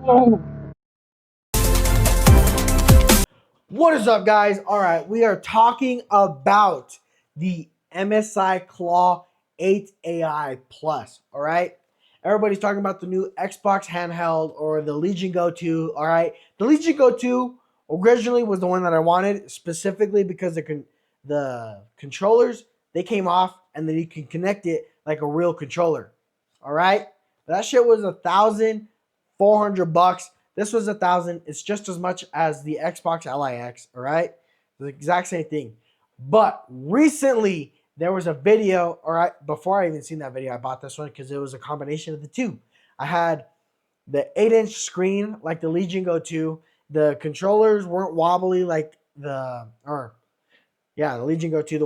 What is up, guys? All right, we are talking about the MSI Claw 8 AI Plus. All right, everybody's talking about the new Xbox handheld or the Legion Go 2. All right, the Legion Go 2 originally was the one that I wanted specifically because the controllers they came off and then you can connect it like a real controller. All right, that shit was $1,400. This was 1,000. It's just as much as the Xbox LIX. All right, the exact same thing. But recently there was a video. All right, before I even seen that video, I bought this one because it was a combination of the two. I had the 8-inch screen like the Legion Go 2. The controllers weren't wobbly like the Legion Go 2.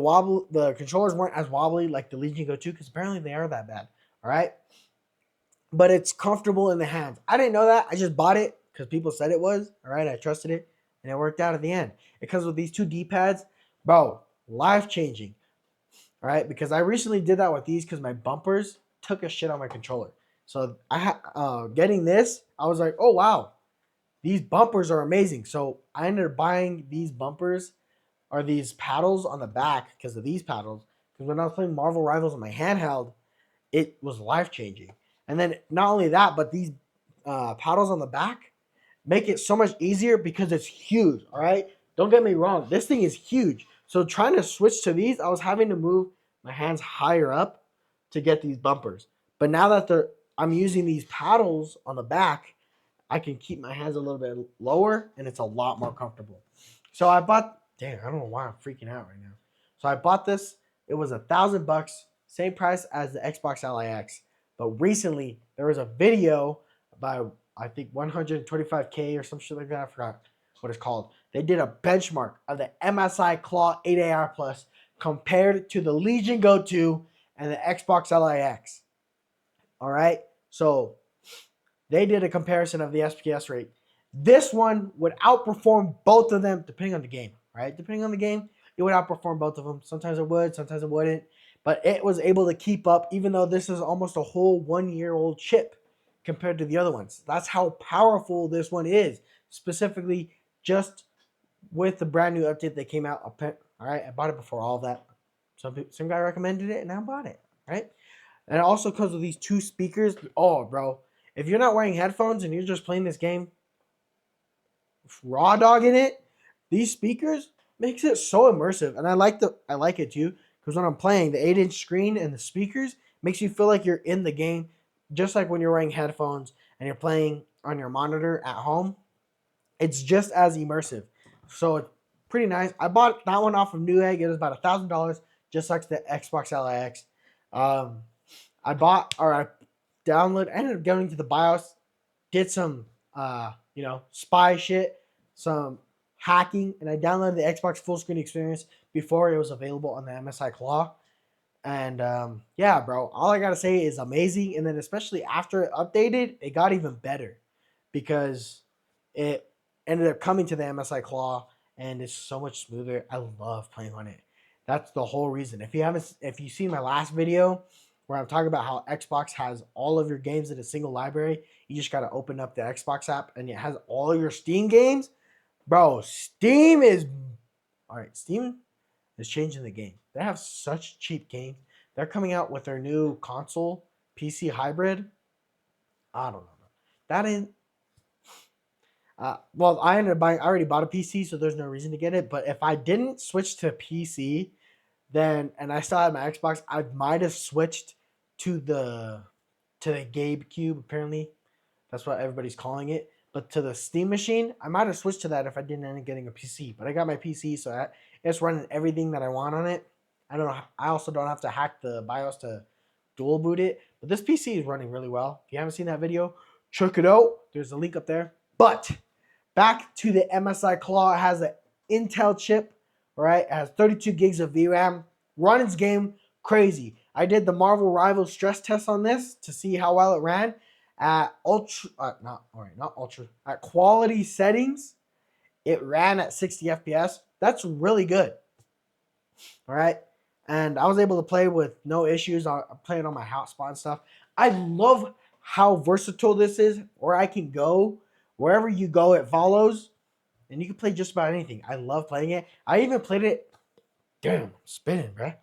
The controllers weren't as wobbly like the Legion Go 2 because apparently they are that bad. All right, but it's comfortable in the hands. I didn't know that. I just bought it because people said it was. All right, I trusted it, and it worked out at the end. It comes with these two D-pads, bro, life changing. All right, because I recently did that with these because my bumpers took a shit on my controller. So getting this, I was like, oh wow, these bumpers are amazing. So I ended up buying these bumpers or these paddles on the back because of these paddles. Because when I was playing Marvel Rivals on my handheld, it was life changing. And then not only that, but these paddles on the back make it so much easier because it's huge. All right, don't get me wrong, this thing is huge. So trying to switch to these, I was having to move my hands higher up to get these bumpers. But now that I'm using these paddles on the back, I can keep my hands a little bit lower, and it's a lot more comfortable. So I bought. Damn, I don't know why I'm freaking out right now. So I bought this. It was $1,000, same price as the Xbox LIX. But recently there was a video by I think 125K or some shit like that. I forgot what it's called. They did a benchmark of the MSI Claw 8AR Plus compared to the Legion Go 2 and the Xbox LIX. All right, so they did a comparison of the FPS rate. This one would outperform both of them depending on the game, right? Depending on the game, it would outperform both of them. Sometimes it would, sometimes it wouldn't. But it was able to keep up, even though this is almost a whole 1-year-old chip compared to the other ones. That's how powerful this one is, specifically just with the brand new update that came out. All right, I bought it before all of that. Some guy recommended it, and I bought it, right? And it also comes with these two speakers. Oh, bro, if you're not wearing headphones and you're just playing this game raw dogging it, these speakers makes it so immersive. And I like it too because when I'm playing, the 8-inch screen and the speakers makes you feel like you're in the game, just like when you're wearing headphones and you're playing on your monitor at home. It's just as immersive. So it's pretty nice. I bought that one off of Newegg. It was about $1,000, just like the Xbox LIX. Um, I ended up going to the BIOS, did some spy shit, some hacking, and I downloaded the Xbox full screen experience before it was available on the MSI Claw. And yeah, bro, all I gotta say is amazing. And then especially after it updated, it got even better because it ended up coming to the MSI Claw and it's so much smoother. I love playing on it. That's the whole reason. If you've seen my last video where I'm talking about how Xbox has all of your games in a single library, you just gotta open up the Xbox app and it has all your Steam games. Bro, Steam is all right. Steam is changing the game. They have such cheap games. They're coming out with their new console PC hybrid. I don't know. That is well, I ended up buying. I already bought a PC, so there's no reason to get it. But if I didn't switch to PC, then and I still had my Xbox, I might have switched to the Gabe Cube. Apparently, that's what everybody's calling it. But to the Steam machine, I might have switched to that if I didn't end up getting a PC. But I got my PC, so it's running everything that I want on it. I don't know. I also don't have to hack the BIOS to dual boot it. But this PC is running really well. If you haven't seen that video, check it out. There's a link up there. But back to the MSI Claw. It has an Intel chip, right? It has 32 gigs of VRAM. Runs game crazy. I did the Marvel Rivals stress test on this to see how well it ran at at quality settings. It ran at 60 FPS. That's really good. All right. And I was able to play with no issues. I played on my hotspot and stuff. I love how versatile this is, where I can go Wherever you go, it follows, and you can play just about anything. I love playing it. I even played it. Damn, I'm spinning, bruh.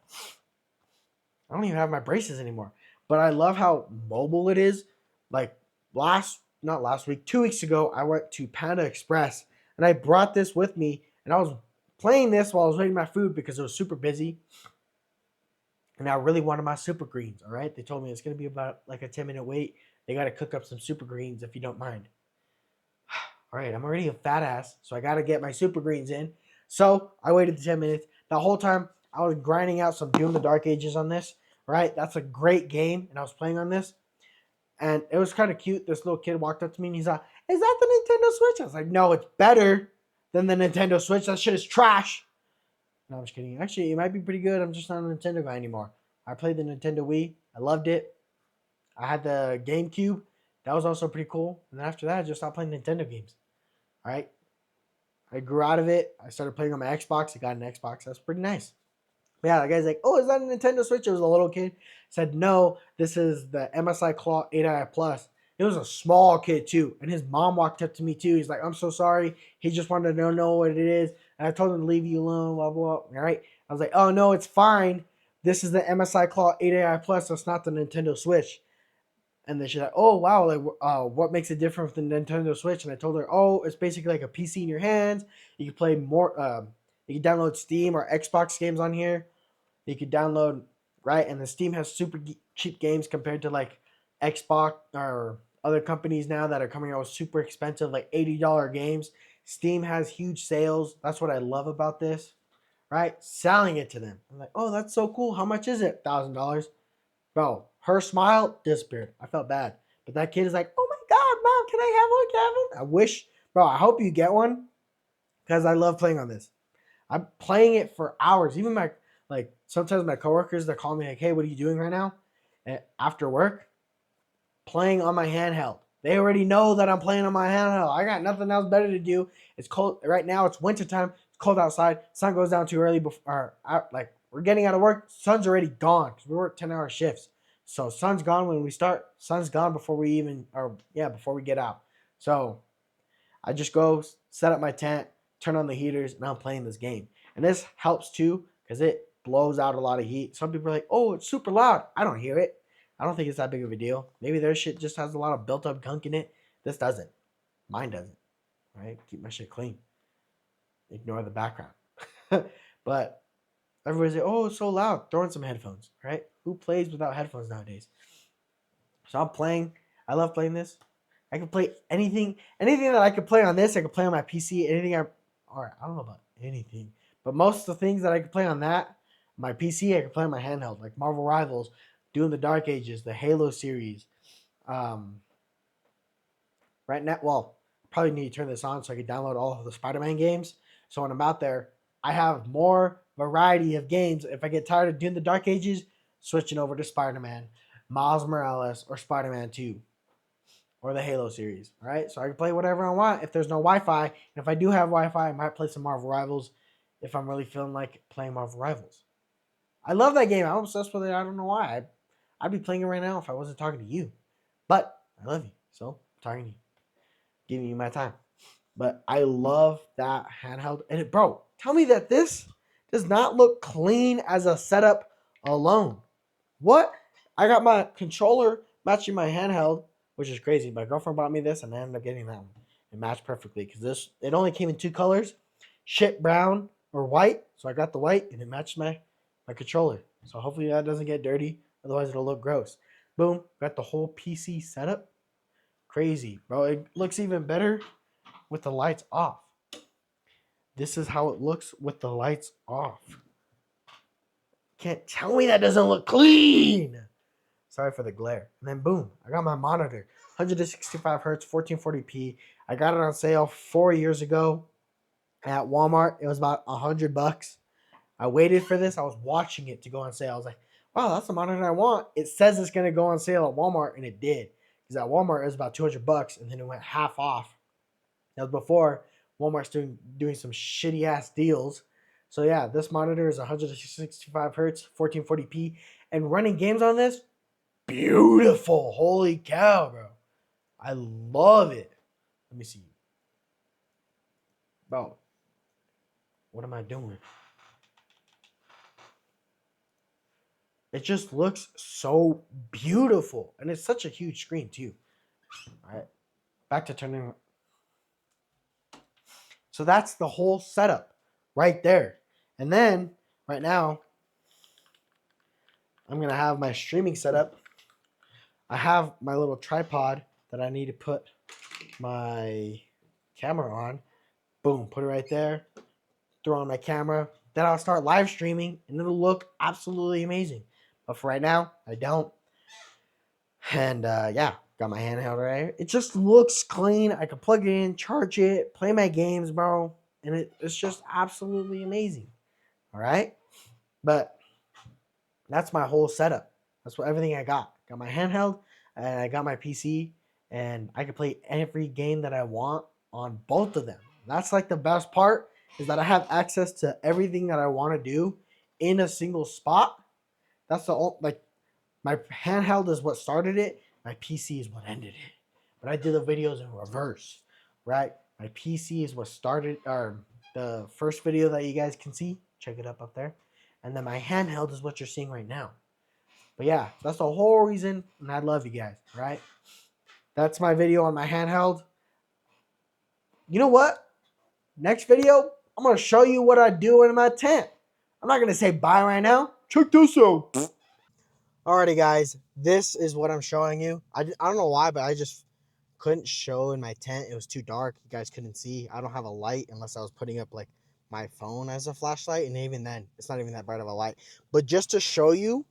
I don't even have my braces anymore. But I love how mobile it is. Like not last week, 2 weeks ago, I went to Panda Express and I brought this with me, and I was playing this while I was waiting my food because it was super busy. And I really wanted my super greens. All right. They told me it's going to be about like a 10-minute wait. They got to cook up some super greens if you don't mind. All right. I'm already a fat ass, so I got to get my super greens in. So I waited 10 minutes. The whole time I was grinding out some Doom the Dark Ages on this. Right. That's a great game. And I was playing on this. And it was kind of cute. This little kid walked up to me and he's like, "Is that the Nintendo Switch?" I was like, "No, it's better than the Nintendo Switch. That shit is trash." No, I'm just kidding. Actually, it might be pretty good. I'm just not a Nintendo guy anymore. I played the Nintendo Wii. I loved it. I had the GameCube. That was also pretty cool. And then after that, I just stopped playing Nintendo games. All right. I grew out of it. I started playing on my Xbox. I got an Xbox. That's pretty nice. But yeah, the guy's like, "Oh, is that a Nintendo Switch?" It was a little kid. I said, "No, this is the MSI Claw 8i Plus." It was a small kid too. And his mom walked up to me too. He's like, "I'm so sorry. He just wanted to know what it is." And I told him to leave you alone, blah, blah, blah. All right. I was like, "Oh, no, it's fine. This is the MSI Claw 8AI Plus. That's not the Nintendo Switch." And then she's like, "Oh, wow. Like, what makes it different from the Nintendo Switch?" And I told her, "Oh, it's basically like a PC in your hands. You can play more, you can download Steam or Xbox games on here. You could download, right? And the Steam has super cheap games compared to like Xbox or other companies now that are coming out with super expensive, like $80 games. Steam has huge sales. That's what I love about this, right? Selling it to them. I'm like, "Oh, that's so cool. How much is it?" $1,000. Bro, her smile disappeared. I felt bad. But that kid is like, "Oh my God, Mom, can I have one, Kevin?" I wish, bro, I hope you get one because I love playing on this. I'm playing it for hours. Even my sometimes my coworkers, they call me like, "Hey, what are you doing right now?" And after work, playing on my handheld. They already know that I'm playing on my handheld. I got nothing else better to do. It's cold right now. It's wintertime. It's cold outside. Sun goes down too early. Like we're getting out of work. Sun's already gone because we work 10-hour shifts. So sun's gone when we start. Sun's gone before we before we get out. So I just go set up my tent, turn on the heaters, and I'm playing this game. And this helps too because it blows out a lot of heat. Some people are like, "Oh, it's super loud." I don't hear it. I don't think it's that big of a deal. Maybe their shit just has a lot of built up gunk in it. This doesn't. Mine doesn't. Right? Keep my shit clean. Ignore the background. But everybody's like, "Oh, it's so loud." Throw in some headphones. Right? Who plays without headphones nowadays? So I'm playing. I love playing this. I can play anything that I could play on this. I could play on my PC. I don't know about anything, but most of the things that I could play on my PC, I could play on my handheld, like Marvel Rivals, Doom the Dark Ages, the Halo series. Um, right now, well, probably need to turn this on so I can download all of the Spider-Man games. So when I'm out there, I have more variety of games. If I get tired of Doom the Dark Ages, switching over to Spider-Man, Miles Morales, or Spider-Man 2 or the Halo series, right? So I can play whatever I want if there's no Wi-Fi. And if I do have Wi-Fi, I might play some Marvel Rivals if I'm really feeling like playing Marvel Rivals. I love that game. I'm obsessed with it. I don't know why. I'd be playing it right now if I wasn't talking to you. But I love you, so I'm talking to you, giving you my time. But I love that handheld. And bro, tell me that this does not look clean as a setup alone. What? I got my controller matching my handheld, which is crazy. My girlfriend bought me this, and I ended up getting that one. It matched perfectly because it only came in two colors, shit brown or white. So I got the white, and it matched my controller. So hopefully that doesn't get dirty. Otherwise, it'll look gross. Boom, got the whole PC setup. Crazy, bro. It looks even better with the lights off. This is how it looks with the lights off. Can't tell me that doesn't look clean. Sorry for the glare. And then boom, I got my monitor. 165 hertz, 1440p. I got it on sale 4 years ago at Walmart. It was about $100. I waited for this. I was watching it to go on sale. I was like, "Wow, that's the monitor I want." It says it's gonna go on sale at Walmart, and it did. Because at Walmart it was about $200, and then it went half off. That was before Walmart's doing some shitty ass deals. So yeah, this monitor is 165 hertz, 1440p, and running games on this, beautiful. Holy cow, bro. I love it. Let me see. Bro, what am I doing? It just looks so beautiful. And it's such a huge screen, too. All right. Back to turning. So that's the whole setup right there. And then right now, I'm going to have my streaming setup. I have my little tripod that I need to put my camera on. Boom, put it right there. Throw on my camera. Then I'll start live streaming and it'll look absolutely amazing. But for right now, I don't. And yeah, got my handheld right here. It just looks clean. I can plug it in, charge it, play my games, bro. And it's just absolutely amazing. All right. But that's my whole setup. That's what everything I got. Got my handheld and I got my PC, and I can play every game that I want on both of them. That's like the best part, is that I have access to everything that I want to do in a single spot. That's the like my handheld is what started it. My PC is what ended it. But I did the videos in reverse, right? My PC is what started, or the first video that you guys can see. Check it up there. And then my handheld is what you're seeing right now. But yeah, that's the whole reason, and I love you guys, right? That's my video on my handheld. You know what? Next video, I'm going to show you what I do in my tent. I'm not going to say bye right now. Check this out. Alrighty, guys. This is what I'm showing you. I don't know why, but I just couldn't show in my tent. It was too dark. You guys couldn't see. I don't have a light unless I was putting up like my phone as a flashlight. And even then, it's not even that bright of a light. But just to show you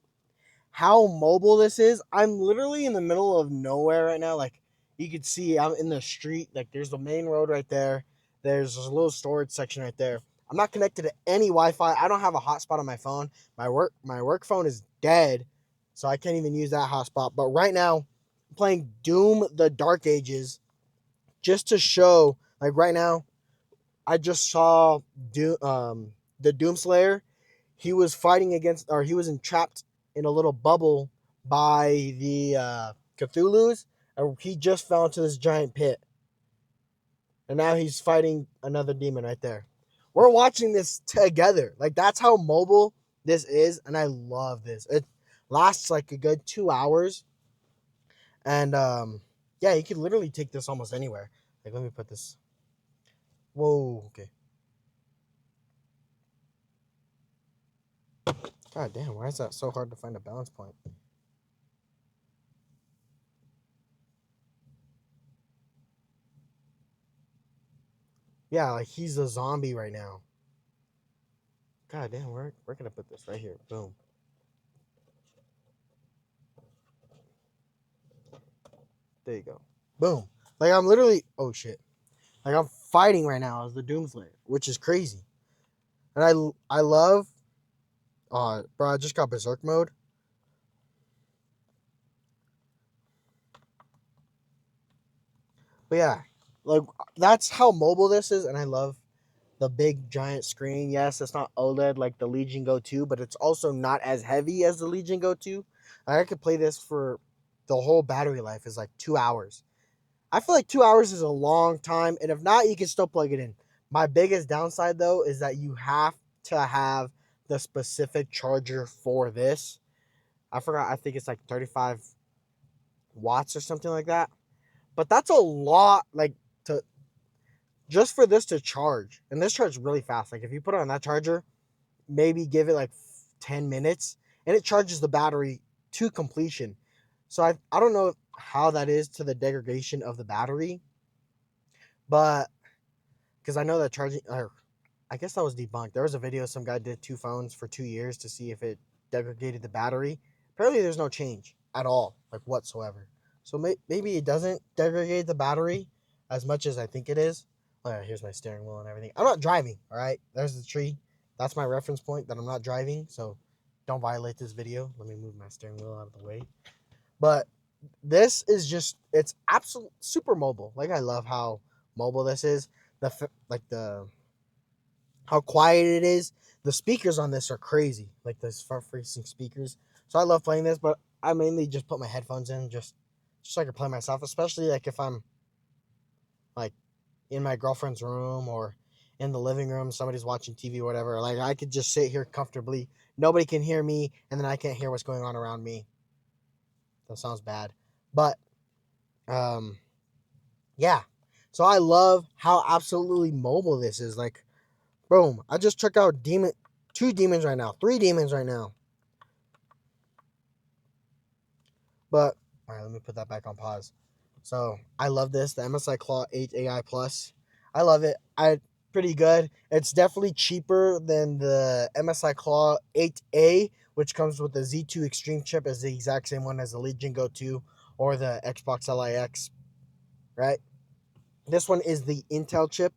how mobile this is, I'm literally in the middle of nowhere right now. Like, you can see I'm in the street. Like, there's the main road right there. There's a little storage section right there. I'm not connected to any Wi-Fi. I don't have a hotspot on my phone. My work phone is dead, so I can't even use that hotspot. But right now, I'm playing Doom: The Dark Ages, just to show. Like, right now, I just saw the Doomslayer. He was fighting against, or he was entrapped in a little bubble by the Cthulhu's, and he just fell into this giant pit. And now he's fighting another demon right there. We're watching this together. Like, that's how mobile this is, and I love this. It lasts like a good 2 hours. And yeah, you could literally take this almost anywhere. Like, let me put this. Whoa, okay. God damn, why is that so hard to find a balance point? Yeah, like, he's a zombie right now. God damn, we're gonna put this right here. Boom. There you go. Boom. Like, I'm literally, oh shit. Like, I'm fighting right now as the Doomslayer, which is crazy. And I love, bro, I just got Berserk mode. But yeah, like, that's how mobile this is, and I love the big giant screen. Yes, it's not OLED like the Legion Go 2, but it's also not as heavy as the Legion Go 2. I could play this for the whole battery life is like 2 hours. I feel like 2 hours is a long time, and if not, you can still plug it in. My biggest downside, though, is that you have to have the specific charger for this. I forgot, I think it's like 35 watts or something like that. But that's a lot, like, to just for this to charge. And this charges really fast. Like, if you put it on that charger, maybe give it like 10 minutes, and it charges the battery to completion. So I don't know how that is to the degradation of the battery, but because I know that charging, or I guess that was debunked. There was a video some guy did 2 phones for 2 years to see if it degraded the battery. Apparently, there's no change at all, like whatsoever. So maybe it doesn't degrade the battery as much as I think it is. Oh yeah, here's my steering wheel and everything. I'm not driving. All right, there's the tree. That's my reference point that I'm not driving. So don't violate this video. Let me move my steering wheel out of the way. But this is just, it's absolute super mobile. Like, I love how mobile this is. The how quiet it is. The speakers on this are crazy. Like, those front facing speakers. So I love playing this, but I mainly just put my headphones in just so I can play myself, especially like if I'm like in my girlfriend's room or in the living room, somebody's watching TV or whatever. Like I could just sit here comfortably. Nobody can hear me, and then I can't hear what's going on around me. That sounds bad, but um, yeah. So I love how absolutely mobile this is. Like, boom! I just took out two demons right now, three demons right now. But all right, let me put that back on pause. So I love this, the MSI Claw 8 AI Plus. I love it. Pretty good. It's definitely cheaper than the MSI Claw 8A, which comes with the Z2 Extreme chip, as the exact same one as the Legion Go 2 or the Xbox LIX, right? This one is the Intel chip,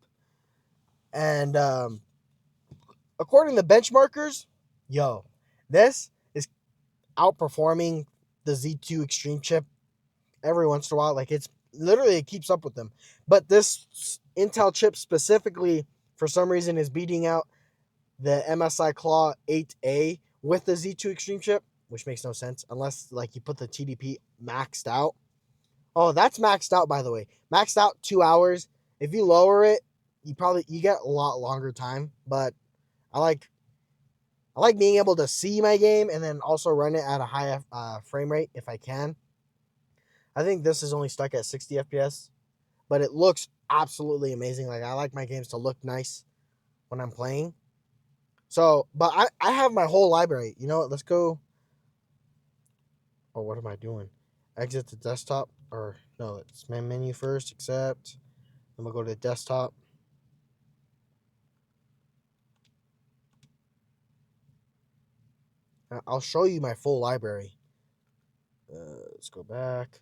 and according to benchmarkers, yo, this is outperforming the Z2 Extreme chip every once in a while. Like it's literally it keeps up with them. But this Intel chip specifically, for some reason, is beating out the MSI Claw 8A with the Z2 Extreme chip, which makes no sense unless like you put the TDP maxed out. Oh, that's maxed out by the way. Maxed out 2 hours. If you lower it, you get a lot longer time. But I like I like being able to see my game and then also run it at a high frame rate if I can. I think this is only stuck at 60 FPS, but it looks absolutely amazing. Like I like my games to look nice when I'm playing. So, but I have my whole library. You know what? Let's go. Oh, what am I doing? Exit the desktop, or no? It's my menu first. Accept. Then we'll go to desktop. I'll show you my full library. Let's go back.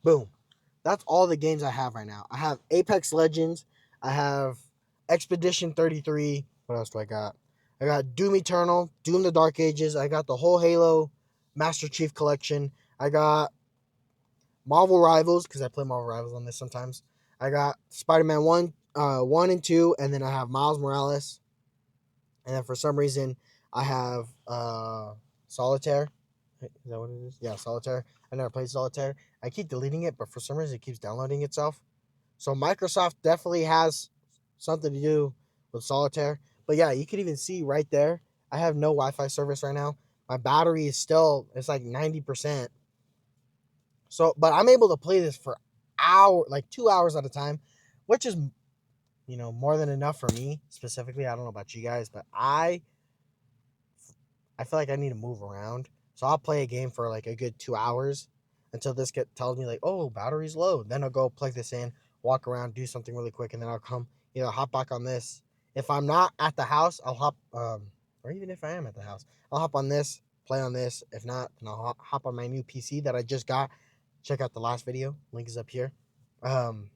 Boom. That's all the games I have right now. I have Apex Legends. I have Expedition 33. What else do I got? I got Doom Eternal, Doom the Dark Ages. I got the whole Halo Master Chief Collection. I got Marvel Rivals, because I play Marvel Rivals on this sometimes. I got Spider-Man 1 and 2, and then I have Miles Morales. And then for some reason, I have Solitaire. Is that what it is? Yeah, Solitaire. I never played Solitaire. I keep deleting it, but for some reason, it keeps downloading itself. So Microsoft definitely has something to do with Solitaire. But yeah, you can even see right there, I have no Wi-Fi service right now. My battery is still, it's like 90%. So, but I'm able to play this for like 2 hours at a time, which is, more than enough for me specifically. I don't know about you guys, but I feel like I need to move around. So I'll play a game for like a good 2 hours until this tells me like, oh, battery's low. Then I'll go plug this in, walk around, do something really quick, and then I'll come, hop back on this. If I'm not at the house, I'll hop, or even if I am at the house, I'll hop on this, play on this. If not, then I'll hop on my new PC that I just got. Check out the last video. Link is up here. Um,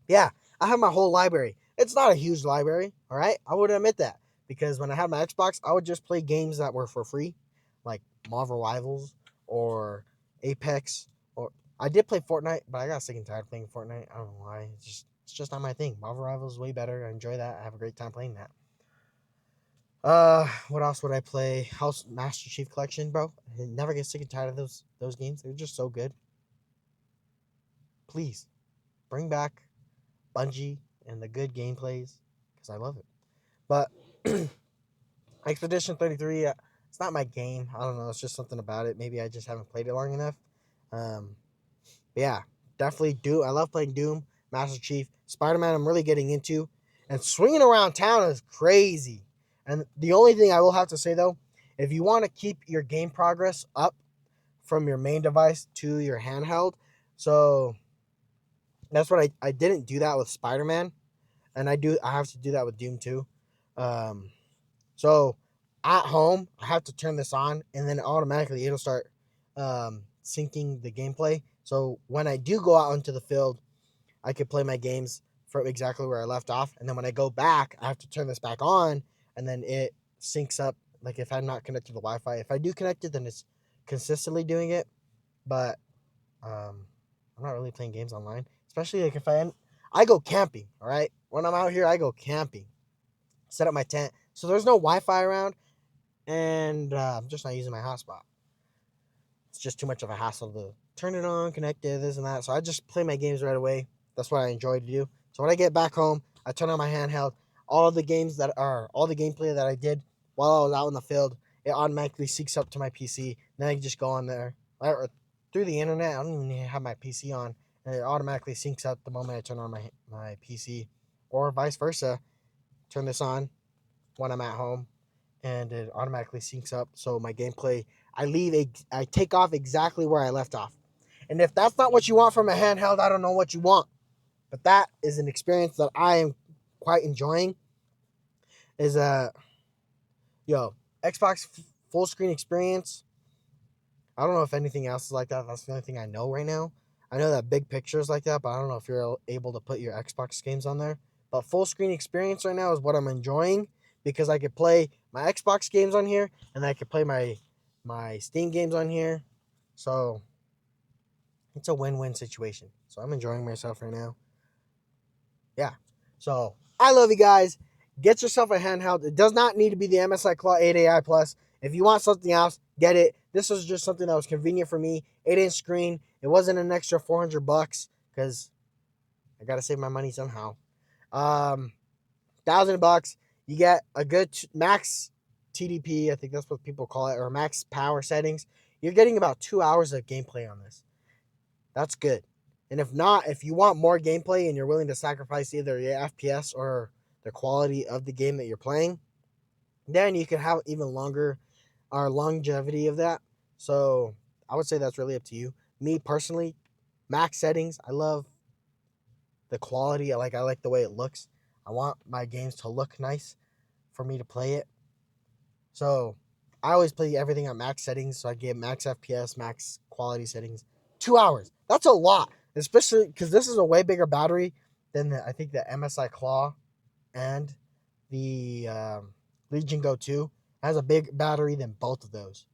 yeah, I have my whole library. It's not a huge library, all right? I would admit that because when I had my Xbox, I would just play games that were for free, like Marvel Rivals or Apex. Or I did play Fortnite, but I got sick and tired of playing Fortnite. I don't know why. It's just not my thing. Marvel Rivals is way better. I enjoy that. I have a great time playing that. What else would I play? House Master Chief Collection, bro. I never get sick and tired of those games. They're just so good. Please bring back Bungie and the good gameplays because I love it. But Expedition 33, it's not my game. I don't know. It's just something about it. Maybe I just haven't played it long enough. But yeah, definitely Doom. I love playing Doom, Master Chief, Spider-Man. I'm really getting into, and swinging around town is crazy. And the only thing I will have to say though, if you want to keep your game progress up from your main device to your handheld, so that's what I didn't do that with Spider-Man, and I have to do that with Doom too. Um, so at home, I have to turn this on, and then automatically it'll start syncing the gameplay. So when I do go out into the field, I can play my games from exactly where I left off. And then when I go back, I have to turn this back on, and then it syncs up. Like if I'm not connected to the Wi-Fi, if I do connect it, then it's consistently doing it. But I'm not really playing games online, especially like if I go camping. All right, when I'm out here, I go camping, set up my tent. So there's no Wi-Fi around, and I'm just not using my hotspot. It's just too much of a hassle turn it on, connect it, this and that. So I just play my games right away. That's what I enjoy to do. So when I get back home, I turn on my handheld. All the gameplay that I did while I was out in the field, it automatically syncs up to my PC. Then I can just go on there or through the internet. I don't even have my PC on, and it automatically syncs up the moment I turn on my PC, or vice versa. Turn this on when I'm at home, and it automatically syncs up. So my gameplay, I take off exactly where I left off. And if that's not what you want from a handheld, I don't know what you want. But that is an experience that I am quite enjoying. Is Xbox full screen experience. I don't know if anything else is like that. That's the only thing I know right now. I know that big picture is like that, but I don't know if you're able to put your Xbox games on there. But full screen experience right now is what I'm enjoying, because I could play my Xbox games on here, and I could play my Steam games on here. So it's a win-win situation. So I'm enjoying myself right now. Yeah. So I love you guys. Get yourself a handheld. It does not need to be the MSI Claw 8AI Plus. If you want something else, get it. This was just something that was convenient for me. 8-inch screen. It wasn't an extra $400 because I gotta save my money somehow. $1,000. You get a good max TDP. I think that's what people call it, or max power settings. You're getting about 2 hours of gameplay on this. That's good. And if not, if you want more gameplay and you're willing to sacrifice either your FPS or the quality of the game that you're playing, then you can have even longer or longevity of that. So I would say that's really up to you. Me personally, max settings. I love the quality. I like the way it looks. I want my games to look nice for me to play it. So I always play everything at max settings. So I get max FPS, max quality settings. 2 hours. That's a lot. Especially because this is a way bigger battery than I think the MSI Claw and the Legion Go 2. It has a big battery than both of those.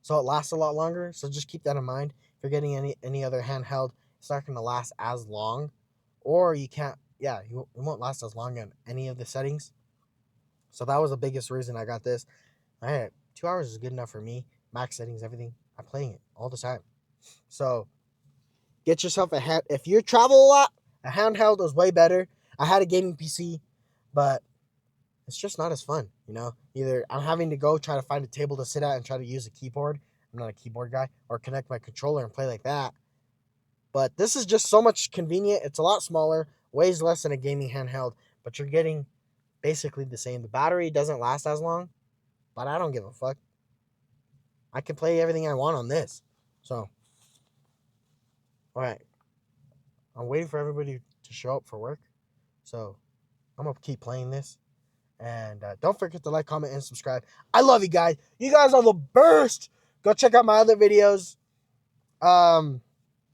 So it lasts a lot longer. So just keep that in mind. If you're getting any other handheld, it's not going to last as long. Or you can't, it won't last as long in any of the settings. So that was the biggest reason I got this. All right, 2 hours is good enough for me. Max settings, everything. I'm playing it all the time. So get yourself a hand. If you travel a lot, a handheld is way better. I had a gaming PC, but it's just not as fun, Either I'm having to go try to find a table to sit at and try to use a keyboard. I'm not a keyboard guy. Or connect my controller and play like that. But this is just so much convenient. It's a lot smaller, weighs less than a gaming handheld, but you're getting basically the same. The battery doesn't last as long, but I don't give a fuck. I can play everything I want on this. So, all right. I'm waiting for everybody to show up for work. So, I'm going to keep playing this. And don't forget to like, comment, and subscribe. I love you guys. You guys are the best. Go check out my other videos.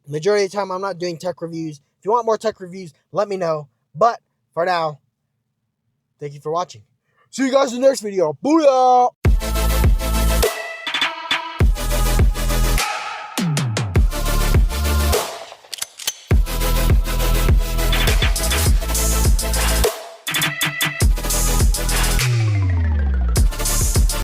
Majority of the time, I'm not doing tech reviews. If you want more tech reviews, let me know. But for now, thank you for watching. See you guys in the next video. Booyah!